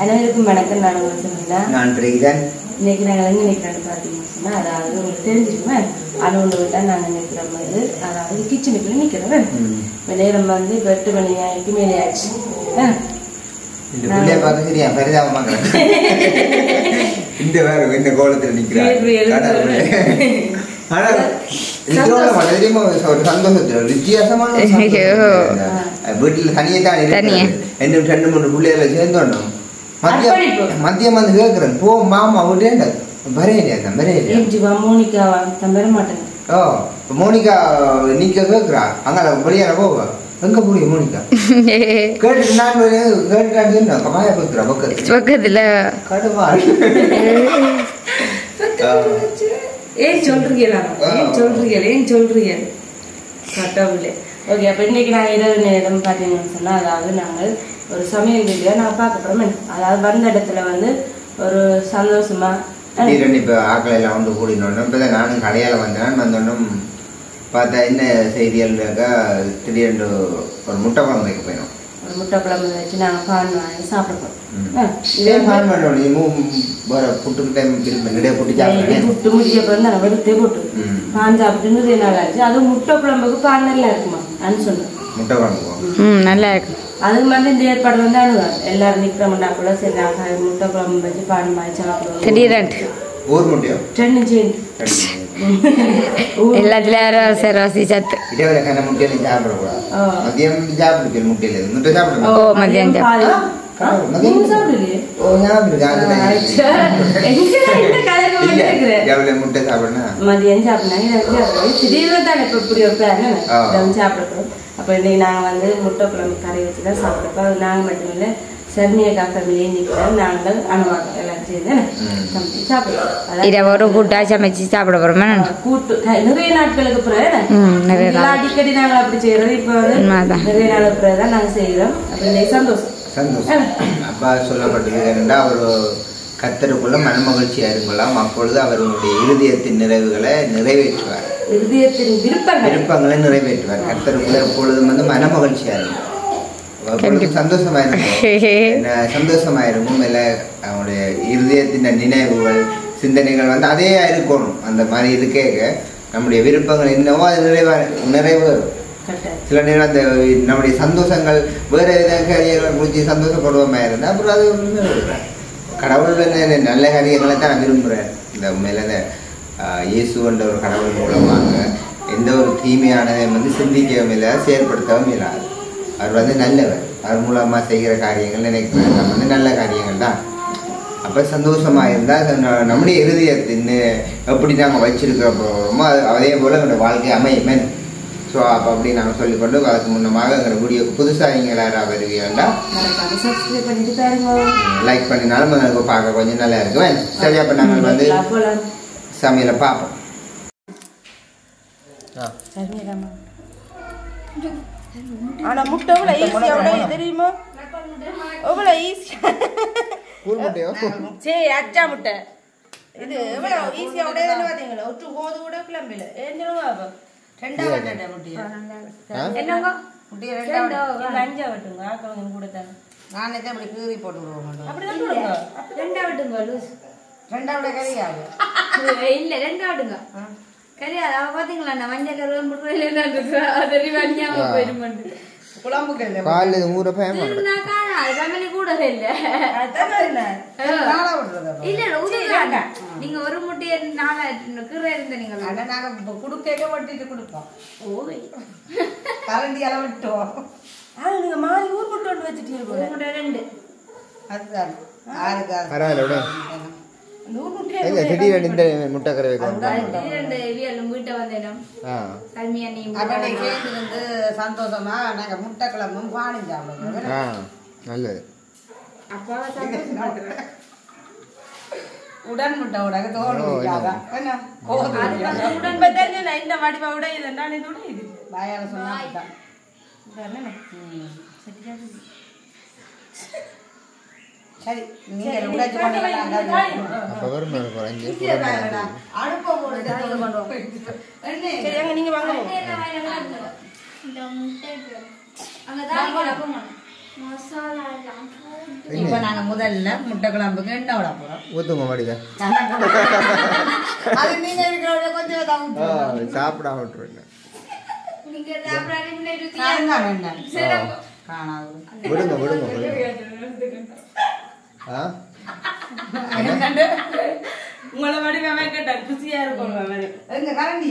அனைவருக்கும் வணக்கம். நான் சொல்லுங்க நான் பிரிகிறேன். இன்னைக்கு நாங்கள் எங்கே நிற்கிறோன்னு பார்த்தீங்கன்னா, அதாவது உங்களுக்கு தெரிஞ்சுக்குமே அலுவலக வீட்டில் நாங்கள் நிற்கிற மாதிரி, அதாவது கிச்சனுக்குள்ள நிற்கிறோம். இப்போ நேரம் வந்து 8 மணிக்கு மேலே ஆச்சு. இந்த வேறு இந்த கோலத்தில் நிற்கிறேன். வித்தியாசமான வீட்டில் தனியே தான் 2-3 பிள்ளைகளை சேர்ந்தோம். மதியம் வந்து கேட்கிறேன், போ மாமா விட்டேன் மோனிகா நீக்க கேட்கிறா. அங்க வெளியான போவா எங்க புரிய மோனிகா கேட்டு நான் கேட்டுட்டான்னு கமாய போத்துறா பக்கத்துல கடுவா. ஏன் சொல்றீங்க கட்டவில்லை. ஓகே, அப்போ இன்னைக்கு நான் இரவு நேரம் பார்த்தீங்கன்னு சொன்னால், அதாவது நாங்கள் ஒரு சமையல் வீடியோ நான் பார்க்க போகிறோம். அதாவது வந்த இடத்துல வந்து ஒரு சந்தோஷமா திடீரென்று இப்போ ஆக்களை எல்லாம் வந்து கூடினோம். இப்போ தான் நானும் கடையால் வந்தோன்னும் பார்த்தா என்ன செய்திகள்னாக்கா, திடீரென்று ஒரு முட்டை குழம்பு வைக்க போயிடும். ஒரு முட்டை குழம்பு வச்சு நாங்கள் பான் வாங்கி சாப்பிடுவோம். புட்டு முடிய பிறந்து நான் வெறுத்தே போட்டு பான் சாப்பிட்டு நிறைய நாள் ஆச்சு. அதுவும் முட்டை குழம்புக்கு பான் நல்லா இருக்குமா அன்னு சொன்னேன். முட்டை குழம்பு நல்லா இருக்கும். அதுக்கு வந்து இந்த ஏற்பாடு வந்து அனுவாங்க. எல்லாரும் நிற்கிறோம்னா கூட சரி நாங்கள் முட்டை குழம்பு வச்சு பான் வாங்கி சாப்பிடுவோம். ஒரு முட்டையும் எல்லாத்துலயும் சராசி சத்து முட்டையில சாப்பிடக்கூடாது. மதியம் சாப்பிடுச்சு முட்டையில முட்டை சாப்பிடுவோம். மதியம் முட்டை சாப்பிடுனா மதியம் சாப்பிடுனாங்க. திடீர்னு தானே இப்போ இப்படி ஒரு பிளான் சாப்பிடக்கூடாது. அப்போ இன்னைக்கு நாங்கள் வந்து முட்டை குழம்பு கறி வச்சு தான் சாப்பிட்றப்போ அது நாங்கள் மட்டும் இல்லை, சர்மியக்கா ஃபேமிலியே நிற்கிறோம். நாங்கள் அனுவாங்க எல்லாரும் சேர்ந்து சமைச்சு சாப்பிடுவோம். ஒரு கூட்டா சமைச்சு சாப்பிட போறோமா? கூட்டு நிறைய நாட்களுக்கு பிறகு அடிக்கடி நாங்கள் அப்படி செய்யறோம். இப்போ வந்து நிறைய நாளுக்கு பிறகு தான் நாங்கள் செய்கிறோம். அப்போ இன்னைக்கு சந்தோஷம். அப்பா சொல்லப்பட்டது என்னென்னா, ஒரு கர்த்தருக்குள்ள மனமகிழ்ச்சியா இருக்கலாம். அப்பொழுது அவர்களுடைய இருதயத்தின் நிறைவுகளை நிறைவேற்றுவார். இருதயத்தின் விருப்பங்களை நிறைவேற்றுவார். கர்த்தருக்குள்ள எப்பொழுதும் வந்து மனமகிழ்ச்சியா இருக்கும். சந்தோஷமாயிருக்கும். இல்லை அவனுடைய இருதயத்தின் நினைவுகள் சிந்தனைகள் வந்து அதே இருக்கணும். அந்த மாதிரி இருக்கே நம்முடைய விருப்பங்கள் என்னவோ அது நிறைவேறும். சில நேரம் அந்த நம்முடைய சந்தோஷங்கள் வேறு காரியங்களை குறித்து சந்தோஷப்படுவோமா இருந்தால் அப்புறம் அது கடவுள் நல்ல காரியங்களை தான் நான் விரும்புகிறேன். இந்த உண்மையில இந்த இயேசுன்ற ஒரு கடவுள் மூலமாக எந்த ஒரு தீமையானதை வந்து சிந்திக்கவும் இல்லை, செயல்படுத்தவும் இல்லாது. அவர் வந்து நல்லவர். அவர் மூலமாக செய்கிற காரியங்கள் நினைக்கிறேன் வந்து நல்ல காரியங்கள் தான். அப்போ சந்தோஷமாக இருந்தால் நம்முடைய இருதயத்தின் எப்படி நாங்கள் வச்சிருக்கிறோமோ அதே போல் எங்களுடைய வாழ்க்கை அமையுமே. ஸோ அப்போ அப்படி நாங்கள் சொல்லிக்கொண்டு அதுக்கு முன்னமாக எங்களை வீடியோக்கு புதுசாக நீங்கள் யாராவது வருவீங்கன்னா லைக் பண்ணினாலும் எங்களுக்கு பார்க்க கொஞ்சம் நல்லா இருக்கும். சரி, அப்போ நாங்கள் வந்து சமையலை பார்ப்போம். ஆனால் முட்டை எவ்வளோ ஈஸியாக தெரியுமா? எவ்வளோ ஈஸியாக சரி அச்சா முட்டை இது எவ்வளோ ஈஸியாக உடையதானே பார்த்தீங்களா? ஒற்று போது கூட கிளம்பில ஏஞ்சிருவா. ரெண்டாவது முட்டையா என்னங்க முட்டையை அஞ்சா வெட்டுங்க. கொஞ்சம் கூட தாங்க. நான் இதை அப்படி கீறி போட்டு விடுவோம். அப்படிதான் போடுங்க. ரெண்டாவது கறியாகும் இல்லை ரெண்டாவதுங்க கறியாது. அவ பார்த்தீங்களா நான் மஞ்சள் கருவேன் குழம்புக்கு ஊற பயமா ஃபேமிலி கூட இல்ல இல்ல உதவுறாங்க நீங்க ஒரு முட்டையை 4 கீரை இருந்த நீங்க நாங்க குடுக்க வட்டிட்டு கொடுப்போம் ஓவை கரண்டி அளவிட்டோம் நீங்க மாறி ஊர் போட்டு வச்சுட்டீங்க 2 அதுதான் பரவாயில்ல விட இல்ல திடீர்னு இந்த முட்டைக்கரை வீட்டை வந்தேன் கல்மியா நீ வந்து சந்தோஷமா நாங்க முட்டை கிளம்பும் பானம் சாப்பிடுவோம் நல்லது அப்பாவை சந்தோஷமா உடன் முட்டை உடக தோணும் இந்த வடிவ உட இதுதான் இது உட இது பாயால சொன்னா சரி நீங்க உடைச்சு கொண்டீங்க அப்ப வரும் குறைஞ்சு அடுப்ப போட்டு பண்ணுவோம் சரி அங்க நீங்க வாங்க இந்த முட்டை அங்க தான் மசாலா இப்ப நாங்க முதல்ல முட்டை குழம்புக்கு எண்ணெய் விட போறோம் ஊத்துங்க மாடிக்க அது நீங்க இருக்கிற கொஞ்சம் சாப்பிடாம விட்டுருங்க நீங்க சாப்பிடாதே முன்னாடி காணாது விடுங்க விடுங்க உங்களை வடிவமே கேட்டா குசியா இருக்கும் எங்க கரண்டி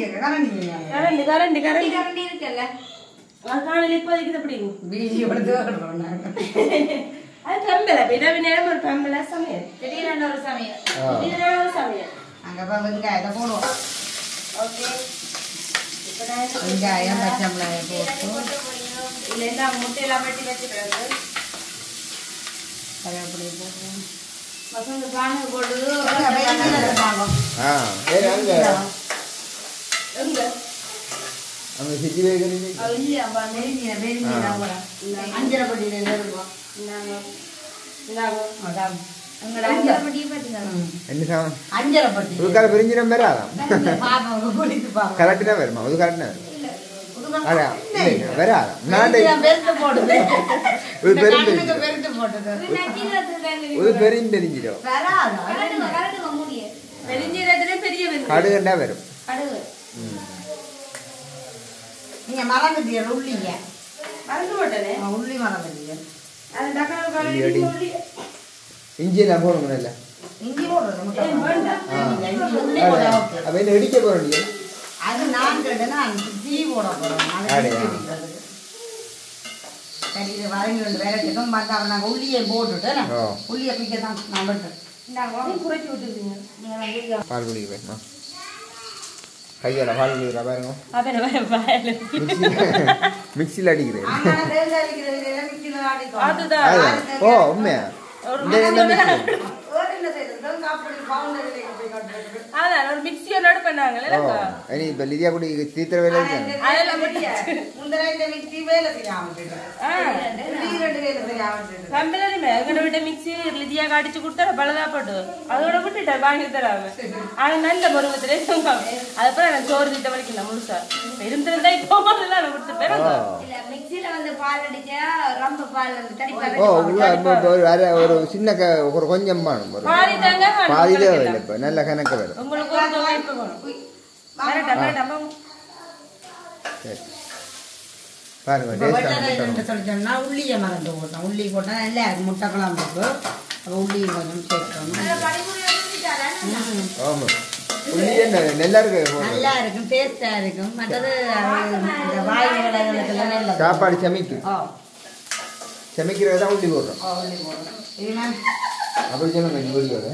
கரண்டி இருக்குல்ல காலையில் இப்போதைக்கு எப்படி வீடியோ எடுத்து அது பெம்பலை பிறவி நேரம் ஒரு பெம்பலை சமையல் திடீரென ஒரு சமையல் அங்கே போய் வெங்காயத்தை போடுவோம் ஓகே வெங்காயம் பச்சை மிளகாய் போட்டு இல்லைன்னா முட்டையெல்லாம் வெட்டி வச்சுக்கிறது கருவேப்பிலையை போடுவோம் மசாலா பானை போட்டு எங்க அங்க சிட்டி வேகறீங்க இல்லையா அஞ்சரை பட்டியில இருக்கும் என்ன சாமம் அஞ்சரை பட்டி ஒரு கால பிரிஞ்சிரம் வராதா கரெக்டா வருமா அது கரெக்டா வராதா ஒரு பெரும் தெரிஞ்சிடும் கடுகண்டா வரும் நீங்க மறந்துட்டீங்க உள்ளிங்க மறந்து போட்டனே உள்ளி மறந்துட்டீங்க அது டக்கா இஞ்சி எல்லாம் போடணும் இல்ல இஞ்சி போடுறது அப்ப என்ன இடிக்க போறீங்க அது நான் கேட்டேன்னா டீ போட போறோம் சரி இது வதங்கி வந்து வேறட்டுக்கும் பார்த்தா நாங்கள் உள்ளியை போட்டுட்டு உள்ளியை பிக்க தான் நான் விட்டேன் நாங்கள் குறைச்சி விட்டுருக்கீங்க பால் குடிக்கிறேன் கையால பால் குடிக்கிறா பாருங்க மிக்சியில் அடிக்கிறேன் ஓ உண்மையா அடிச்சு கொடுத்தா பலதாப்பட்டு அதோட விட்டுட்ட வாங்கி தராங்க ஆனா நல்ல பருவத்திலே அதுக்கப்புறம் எனக்கு சோறு திட்ட வரைக்கும் முழுசா இருந்திருந்தா இப்போ விட்டுப்பேன் ஒரு சின்ன ஒரு கொஞ்சம் பாதியில நல்ல கணக்கு வரும் பாருங்க உள்ளியை மறந்து போட்டோம் உள்ளி போட்டா நல்லா இருக்கு முட்டை குழம்புக்கு உள்ளி கொஞ்சம் சேர்க்கணும் நல்லா இருக்கும் டேஸ்டா இருக்கும் மற்றது சாப்பாடு சமைக்கும் சமைக்கிறதான் உள்ளி போடுறோம் அப்படி சொல்லுங்க வீடியோல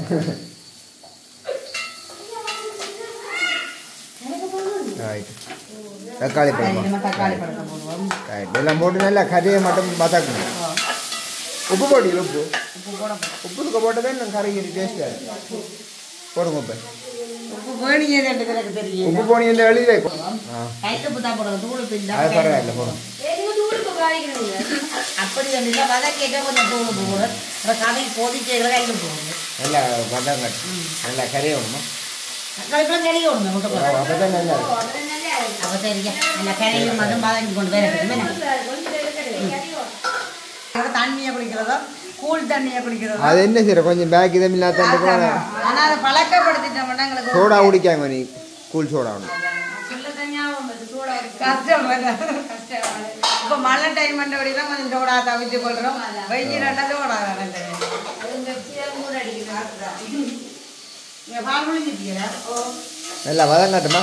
தக்காளி பழம் எல்லாம் போட்டு நல்லா கறியை மட்டும் பார்த்தாக்கணும் உப்பு போட்டீங்க உப்பு போட்டதே கறிக்கு டேஸ்டாக போடுங்க உப்பு போனி எழுதி வைக்கும் அது பரவாயில்ல போடும் அப்படி வதக்கிட்ட கொஞ்சம் போடும் கறி கொதிச்சு கையில் போகும் நல்லா வதங்க நல்லா கறி வேணுமா தக்காளிப்பழம் கறி விடுங்க முட்டை அப்பதான் நல்லா அப்போ சரிங்க நல்லா கறியும் மட்டும் வதக்கி கொண்டு போய் தண்ணியை குடிக்கிறதோ கூழ் தண்ணியை குடிக்கிறதோ அது என்ன செய்யற கொஞ்சம் பேக் இதம் இல்லாத ஆனால் அதை பழக்கப்படுத்திட்டோம்னா எங்களுக்கு சோடா குடிக்காம நீ கூழ் சோடா கஷ்டம் இப்ப மழை டைம் பண்ணபடிதான் கொஞ்சம் தோடா தவிச்சு கொள்றோம் வெயில் ரெண்டாவது ஓடா பால் முடிஞ்சிட்டீங்களா நல்லா வதங்காட்டுமா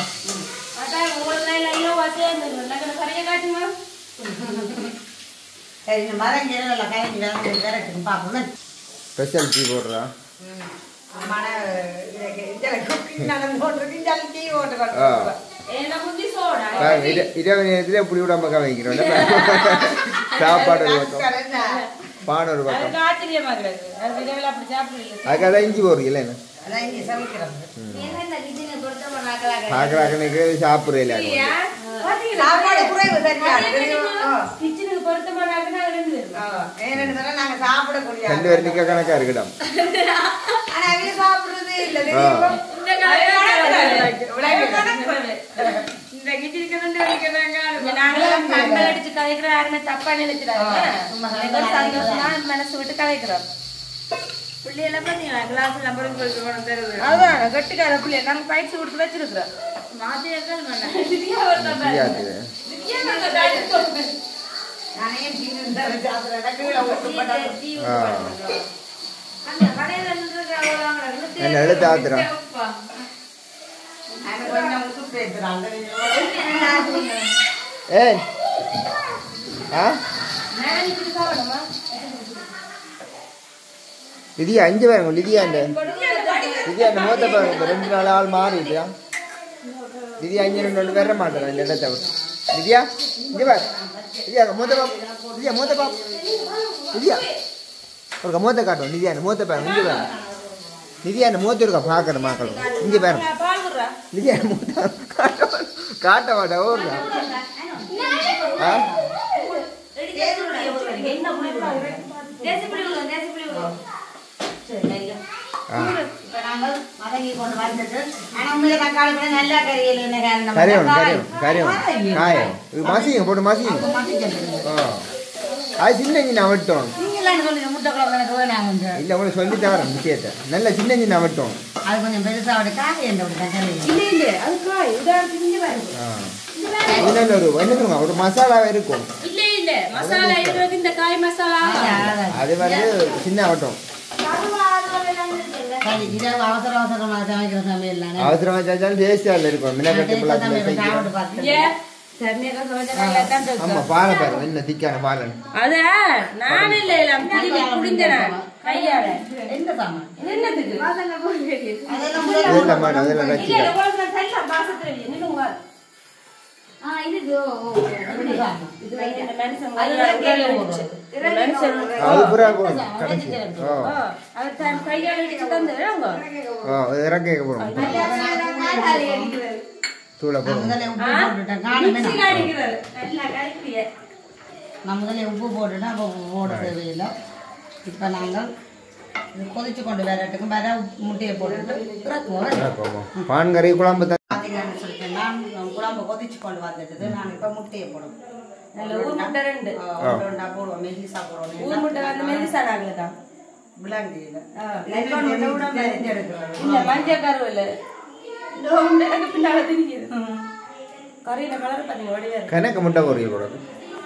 மரம் நல்லா கரைஞ்சி விரட்டும் பார்ப்போம் ஸ்பெஷல் டீ போடுறா இரவு நேரத்தில் இப்படி விடாம வைக்கிறோம் சாப்பாடு ஒரு பக்கம் பான் ஒரு பக்கம் அதுக்காக இஞ்சி போடுறீங்களா என்ன பார்க்கறாக்கனுக்கு சாப்பிட்றீங்களா ரெண்டு பேர் நிக்க கணக்கா இருக்கட்டும் மனசு விட்டு கலைக்கிறோம் பிள்ளையெல்லாம் பாத்தீங்களா கிளாஸ் நம்பர் அதான் கட்டிக்கார பிள்ளை நாங்க பயிற்சி கொடுத்து வச்சிருக்கிறோம் எடுத்து ஆத்துறோம் ஏய் லிதியா அஞ்சு பாருங்க லிதியா அந்த மூத்த பாருங்க 2 நாள் ஆள் மாறிட்டியா லிதியா அஞ்சு 2 வர மாட்டேன் இந்த இடத்த லிதியா இங்க பாரு லிதியா மூத்த பாப் லிதியா ஒரு மூத்த காட்டும் லிதியா மூத்த பாருங்க இங்க பாருங்க லிதியா மூத்த இருக்கா பாக்குற மக்கள் இங்க பாருங்க லிதியா மூத்த காட்ட மாட்டா ஓடுறா மசிங்க போட்டு மசிங்க அது சின்ன சின்ன அவட்டும் இல்ல உங்களுக்கு சொல்லி தவறேன் விஷயத்தை நல்ல சின்ன சின்ன அவட்டும் அது கொஞ்சம் பெருசா ஒரு மசாலா இருக்கும் அது வந்து சின்ன அவட்டும் அவசரமா சமைக்கிற சமையல் அவசரமா செஞ்சாலும் டேஸ்டா இருக்கும் ஆமா பாலை பாரு என்ன திக்கான பாலன் அத நான் இல்ல குடிந்தேன் கையால என்ன சாமான் என்னதுக்கு அதெல்லாம் அதெல்லாம் உப்பு போட்டுட்டா போட தேவையில்லை இப்ப நாங்கள் கொதிச்சு கொண்டு வரட்டுக்கும் வேற முட்டையை போட்டுட்டு பான்கறி குழம்பு நான் குழம்பு கொதிச்சு கொண்டு வந்துட்டு நான் இப்ப முட்டையை போடுவோம் போடுவோம் மெல்லிசா போடுவோம் மஞ்சள் கருவில கணக்கு முட்டை பொரியல் போடுறது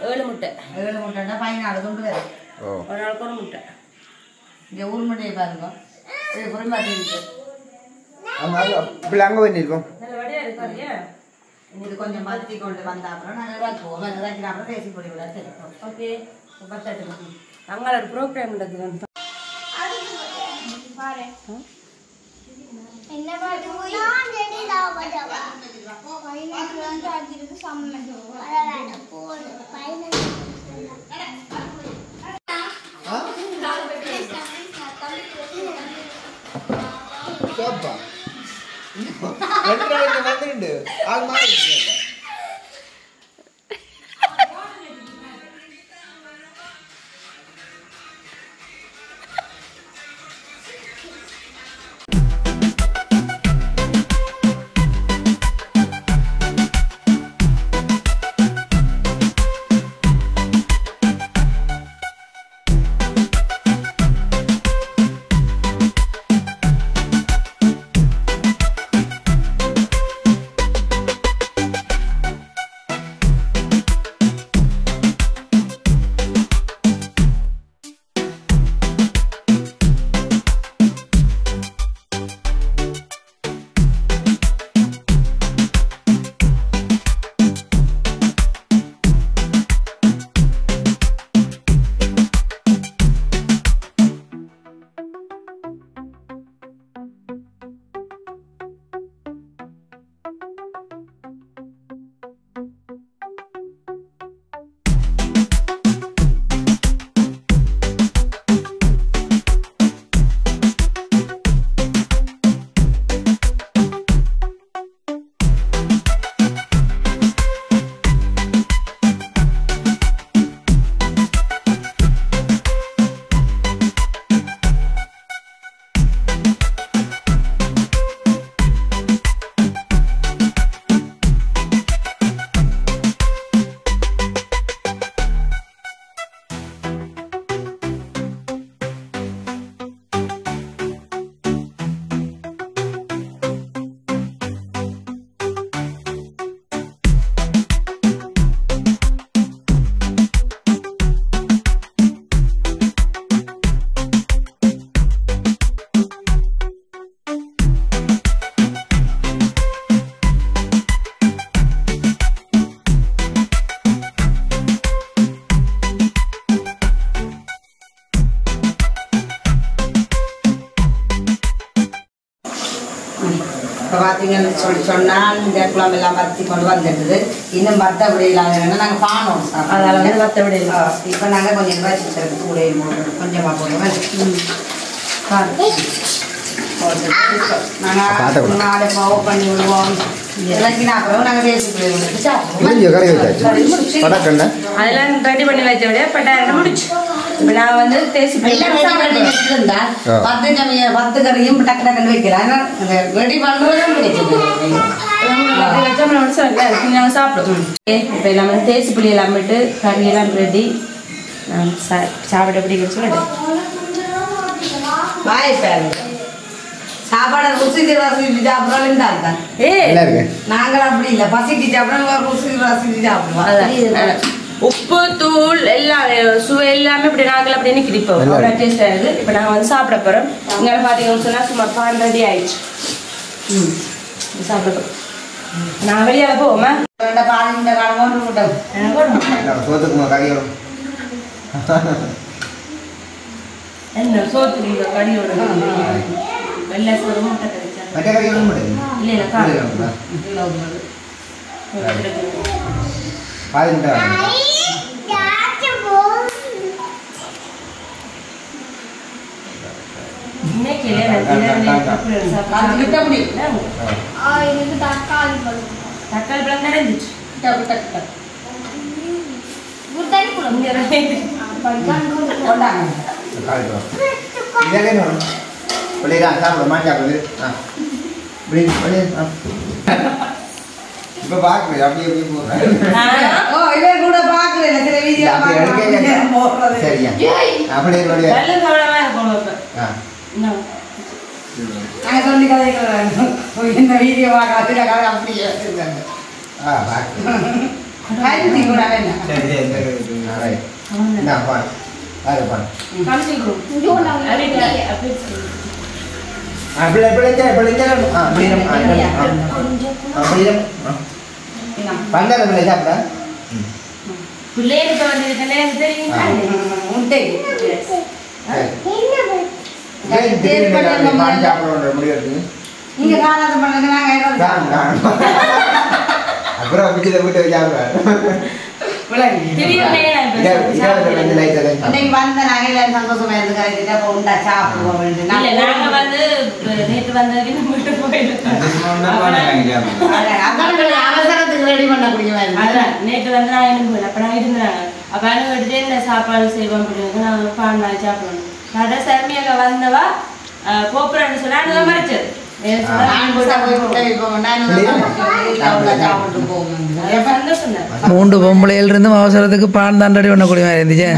7 முட்டை 14 துண்டு வேற ஒரு நாளுக்கு ஒரு முட்டை இங்க ஊர் முட்டையை பாருங்க இது புரிமாட்டி இருக்கு அங்க பண்ணிருக்கோம் இது கொஞ்சம் மத்தி கொண்டு வந்தா அப்புறம் நாங்கள் இறக்குவோம் இறக்கின அப்புறம் பேசி பொடி விட தெரியும் ஓகே அங்கே ஒரு ப்ரோக்ராம் நடக்குது என்ன பாட்டு நான் ரெடி லாவடவா பைனக்கு வந்து அடிக்குது சம்ம அடடா போடு பைனக்கு சோப்பா வந்துருண்டு ஆள் மாறி சொன்னால் இந்த குழம்பு எல்லாம் பத்தி கொண்டு வந்துடுது. இன்னும் மற்றபடி இல்லாமல் நாங்கள் பானோம் சார். அதனால வந்து மற்றபடி இப்போ நாங்கள் கொஞ்சம் வச்சுக்கிறது கூட கொஞ்சமாக போடுவோம். நாங்கள் நாளை ஓப்பன் பண்ணி விடுவோம். நாங்கள் அதெல்லாம் ரெடி பண்ணி வச்ச விட பட்டாயிரம் முடிச்சு. இப்போ நான் வந்து தேசி வச்சிருந்தா 10 கறியும் டக்கு டக்குன்னு வைக்கிறேன். ரெடி பண்ணுறதும் நாங்கள் சாப்பிடுவோம். இப்போ எல்லாம் வந்து தேசி புளி எல்லாம் விட்டு கறியெல்லாம் ரெடி சாப்பிட பிடிக்கும் சொல்லிட்டு சாப்பாடு ருசிக்கு ரசிச்சு சாப்பிட்றோம் தான். நாங்கள் அப்படி இல்லை, பசிக்கு சாப்பிட்றோம், ருசிக்கு ரசிச்சு சாப்பிடுவோம். உப்பு தூள் எல்லாம் சுவை எல்லாமே இப்படி நாங்கள் அப்படி நிற்கிப்போம். அவ்வளோ டேஸ்டாக இருக்குது. இப்போ நாங்கள் வந்து சாப்பிட போகிறோம். இங்கே பார்த்தீங்கன்னு சொன்னால் சும்மா பான் ரெடி ஆயிடுச்சு. சாப்பிட போகிறோம். நான் வெளியால் போவோமா? பாலின் காலம் விட்டோம். என்ன சோத்துக்கு கடியோட வெள்ளை சோறு முட்டை கிடைச்சா இல்லை தக்காளி பழம் நடந்துச்சு. இப்ப பாக்குறேன் அப்படியே போறேன். இவன் கூட பாக்குறேன் சில வீடியோ போடுறது. சரியா அப்படியே நல்ல கவனமா இருக்கணும். நான் சொல்லி கதைக்கிறேன் இந்த வீடியோ பார்க்க அப்படியே வச்சிருக்காங்க. கூட வேண்டாம். பிள்ளைகளுக்கு வந்து தெரியும். நீங்க காலாத பண்ணுங்க. அப்புறம் வீட்டை இன்னைக்கு வந்த நகையில சந்தோஷமா இருந்து உண்டா சாப்பிடுவோம். நாங்க வந்து நேற்று வந்ததுக்கு வீட்டு போயிருக்கோம். அவசரத்துக்கு ரெடி பண்ணக்கூடிய நேற்று வந்து நான் என்ன போயில அப்ப நான் இருந்தாங்க. அப்ப அனுப்பிட்டு என்ன சாப்பாடு செய்வோம் அப்படின்னு நான் பால் நாள் சாப்பிடணும். கடை சர்மியாக வந்தவா கோப்புறான்னு சொன்னா அனுக மறைச்சது. மூன்று பொம்பளையில இருந்து அவசரத்துக்கு பான் தான் ரெடி பண்ணக்கூடிய மாதிரி இருந்துச்சு.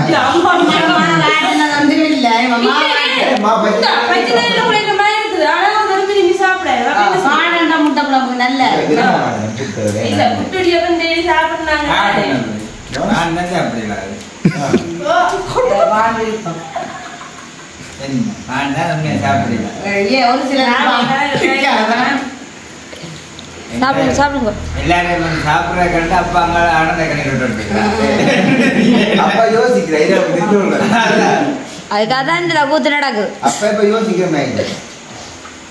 சாப்பிடுங்க. எல்லாரும் சாப்பிட்ற கண்டு அப்பா அங்க ஆனந்த கண்ணீர் அப்பா யோசிக்கிறேன். அதுக்காக தான் இந்த கூத்து நடக்கு. அப்ப இப்ப யோசிக்கிறேன்.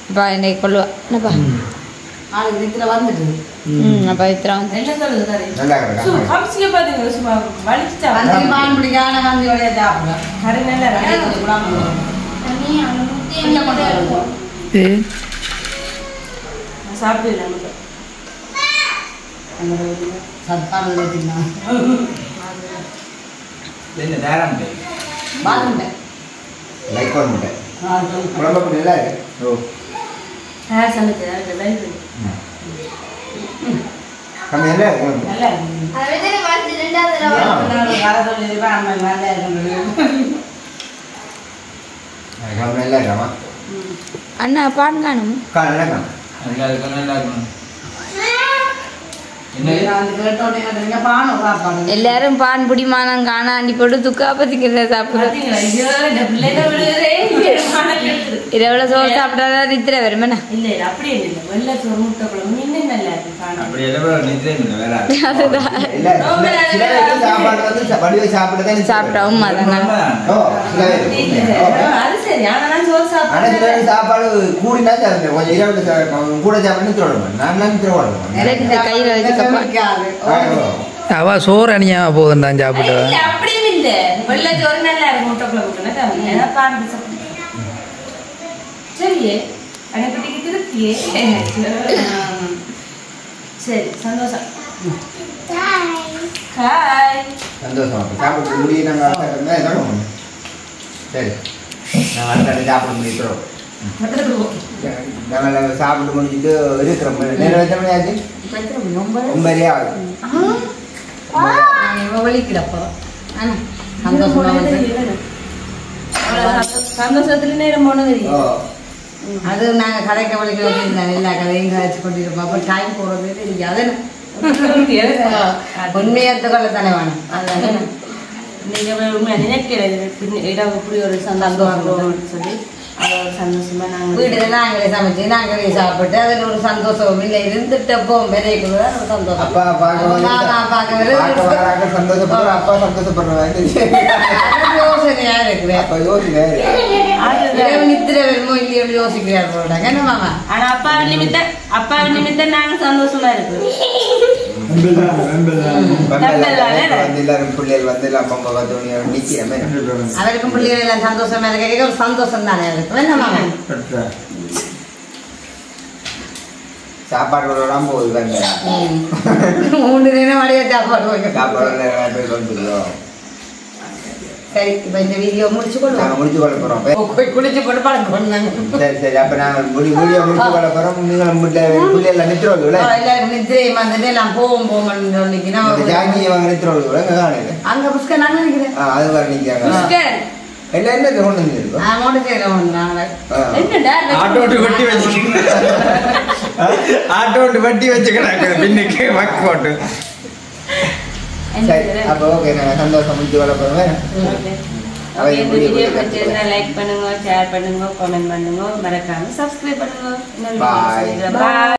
இப்போ இன்னைக்கு கொள்ளுவா என்னப்பா வந்துட்டு அப்போ இத்தனை வந்து என்ன சொல்லுது நல்லா இருக்கா? ஹம்சியை பார்த்தீங்க சும்மா வலிச்சுட்டா பான் பிடிக்கான காந்தியோடைய சாப்பிடுவேன். கறி நல்லா சாப்பிடல சத்தான லைக் பண்ணிட்டேன். குழம்பு நல்லா இருக்கு. ஓ சமைச்சு கம்மி நல்லா இருக்கு. நல்லா குழம்பு நல்லா இருக்காமா? அண்ணா பான் காணும் நல்லா இருக்கா? எல்லாரும் பான் பிடிமானம் காணாண்டி போட்டு துக்காப்பத்திக்கிறத சாப்பிடுறது. இரவுல சோறு சாப்பிடாத நித்திர வருமேண்ணா. சாப்பாடு வந்து சாப்பிடவும் சாப்பிடவும் அதான் சரி ஆனா நான் சோறு ஆனா சாப்பிடுறேன் சில சாப்பாடு கூடினா சாப்பிடுறேன் கொஞ்சம் இரவு கூட சாப்பிட்டு திருவிடுவேன் நான் திருவிடுவேன் கையில வச்சு அவ சோறு அணியாம போகுதுண்டான் சாப்பிட்டு இல்ல அப்படியும் இல்ல வெள்ளை சோறு நல்லா இருக்கும் முட்டைக்குள்ள விட்டுனா பாம்பு சரியே அனைப்பட்டிக்கு திருப்தியே சரி சந்தோஷம் ஹாய் சந்தோஷம் சாப்பிட்டு முடியும் நாங்கள் சரி நாங்கள் அடுத்த சாப்பிட முடிக்கிறோம் நாங்கள் சாப்பிட்டு முடிச்சுட்டு இருக்கிறோம் நேரம் எத்தனை மணி ஆச்சு 9 ஆகுது வலிக்கிறப்போ சந்தோஷத்துல நேரம் போனது அது நாங்கள் கடைக்க வலிக்க வச்சிருந்தோம் எல்லா கதையும் கழிச்சு கொண்டிருப்போம் அப்போ டைம் போகிறது தெரியாது உண்மையத்துக்குள்ள தானே வேணும் அதான் நீங்க உண்மையா நினைக்கிறது இடம் இப்படி ஒரு சந்தோஷம் சொல்லி அது சந்தோஷமா நாங்க வீட்டுல நாங்களே சமைச்சு நாங்களே சாப்பிட்டு அதில் ஒரு சந்தோஷம் இல்லை இருந்துட்டப்போ பெரிய சந்தோஷம் அப்பா பார்க்க சந்தோஷப்படுற அப்பா சந்தோஷப்படுறேன் யோசனையா இருக்கிறேன் அப்ப யோசிக்கிறேன் நித்திர வருமோ இல்லையோ யோசிக்கிறார் போட்டாங்க என்ன மாமா ஆனா அப்பாவின் நிமித்தம் நாங்க சந்தோஷமா இருக்கிறோம் எல்லாரும் பிள்ளைகள் வந்து எல்லாம் பொங்க பார்த்து நிக்கிறமே அவருக்கும் பிள்ளைகள் எல்லாம் சந்தோஷமா இருக்க ஒரு சந்தோஷம் தானே இருக்கு என்ன மாமா சாப்பாடு போகுது வந்து 3 நேரம் மடியா சாப்பாடு சாப்பாடு வந்துடும் சரி இப்ப இந்த வீடியோ முடிச்சு நாங்க முடிச்சு கொள்ள போறோம் குளிச்சு போட்டு பழக்கம் பண்ணாங்க சரி சரி அப்ப நாங்க வீடியோ முடிச்சு கொள்ள போறோம் நீங்களும் பிள்ளைகள் நித்திரோல்ல எல்லாரும் நித்திரை வந்துட்டு எல்லாம் போவோம்னு சொல்லிக்கினா ஜாங்கி வாங்க நித்திரோல்ல காணுங்க அங்க புஷ்கர் நான் நினைக்கிறேன் அது வர நிக்கிறாங்க என்ன என்ன கொண்டு வந்துருக்கோம் அமௌண்ட் செய்யறோம் என்னடா ஆட்டோட்டு வட்டி வச்சுக்கிட்டு ஆட்டோட்டு வட்டி வச்சுக்கிறாங்க பின்னுக்கு வக்கு போட்டு சரி அப்போ ஓகே நான் சந்தோஷம் முடிச்சு கொள்ள போறேன் இந்த வீடியோ பிடிச்சிருந்தா லைக் பண்ணுங்க ஷேர் பண்ணுங்க கமெண்ட் பண்ணுங்க மறக்காம சப்ஸ்கிரைப் பண்ணுங்க Bye. பாய்